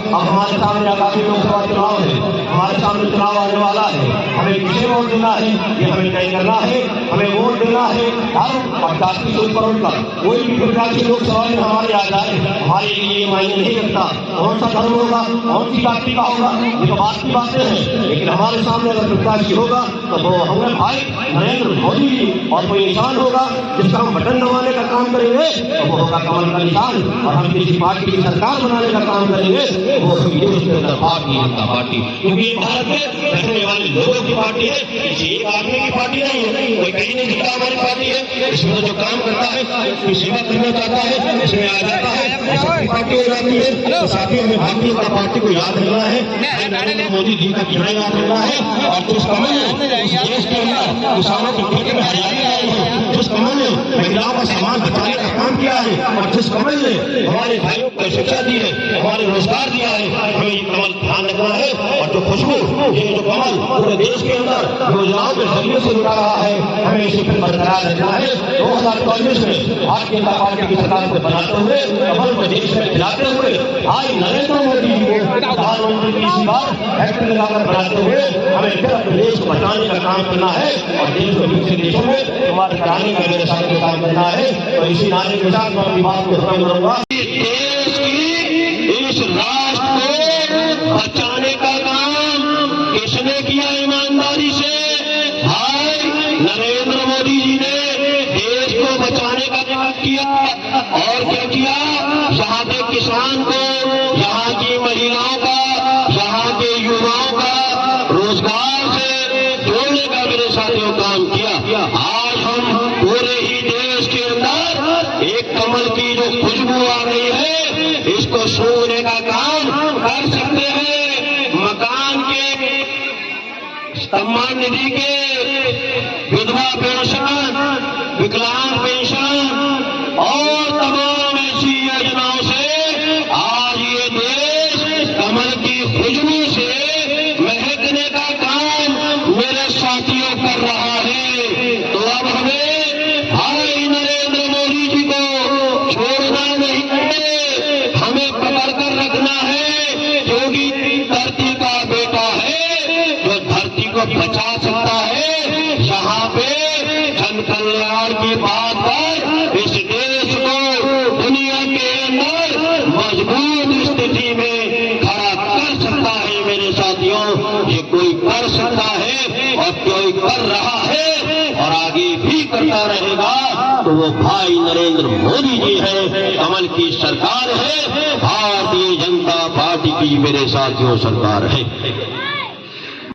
अब हमारे सामने आगामी लोकसभा चुनाव है, हमारे सामने चुनाव आने वाला है। हमें किसे वोट देना है ये हमें तय करना है। हमें वोट देना है और जाति से ऊपर उठकर कोई भी प्रत्याशी लोकसभा में हमारे आ जाए, हमारे लिए ये मायने नहीं रखता कौन सा धर्म होगा, कौन सी जाति का होगा, ये तो बात की बातें हैं। लेकिन हमारे सामने अगर प्रत्याशी होगा तो वो हमें भाई नरेंद्र मोदी जी, और कोई निशान होगा जिसका हम बटन दबाने का काम करेंगे तो वो होगा कमल का निशान। और हम किसी पार्टी की सरकार बनाने का काम करेंगे वो होगी भारतीय जनता पार्टी, क्योंकि ये भारत में रहने वाले लोगों की पार्टी है, किसी एक आदमी की पार्टी नहीं है। कोई कहीं नहीं दिखता हमारी पार्टी है, इसमें जो काम करता है, कोई सेवा करना चाहता है, इसमें आ जाता है, ऐसी पार्टी हो जाती है। तो साथ ही हमें भारतीय जनता पार्टी को याद रखना है, नरेंद्र मोदी जी का चेहरा याद रखना है। और जिस कमल ने इस देश के अंदर किसानों के खेत में हरियाली लाई है, जिस कमल ने महिलाओं का सामान बचाने का काम किया है, और जिस कमल ने हमारे भाइयों को शिक्षा दी है, हमारे रोजगार दिया है, हमें ये कमल ध्यान रखना है। और जो खुशबू, ये जो कमल पूरे देश के अंदर योजनाओं के जरिए से उड़ा रहा है, हमें इसे फिर बरकरार रखना है। 2024 में भारतीय जनता पार्टी की सरकार को बनाते हुए, कमल को देश में खिलाते हुए, आज नरेंद्र मोदी जी को प्रधानमंत्री की इसी बार हैट्रिक लगाकर बनाते हुए हमें फिर अपने देश को बचाने का काम करना है और देश को दूसरे देशों में हमारे कराने का मेरे साथ काम करना है। तो इसी नारे के साथ मैं अपनी बात को खत्म करूंगा। देश की इस राष्ट्र को बचाने का काम किसने किया ईमानदारी से? भाई नरेंद्र मोदी जी ने देश को बचाने का काम किया। और क्या किया? यहाँ के किसान को, यहाँ की महिलाओं का, यहाँ के युवाओं का रोजगार से जोड़ने का मेरे साथियों काम किया। आज हम पूरे ही देश के अंदर एक कमल की जो खुशबू आ रही है, इसको सूंघने का काम कर सकते हैं। मकान के, सम्मान निधि के, विधवा पेंशन, विकलांग पेंशन और तमाम ऐसी योजनाओं से आज ये देश कमल की खुशबू से महकने का काम मेरे साथियों कर रहा है। तो अब हमें भाई नरेंद्र मोदी जी को छोड़ना नहीं है, हमें पकड़ कर रखना है, क्योंकि धरती का बेटा है जो धरती को बचा सकता है। यहाँ पे जन कल्याण की बात पर इस देश को दुनिया के अंदर मजबूत स्थिति में खड़ा कर सकता है। मेरे साथियों, ये कोई कर सकता है और कोई कर रहा है और आगे भी करता रहेगा, तो वो भाई नरेंद्र मोदी जी है, कमल की सरकार है, भारतीय जनता पार्टी की मेरे साथियों सरकार है।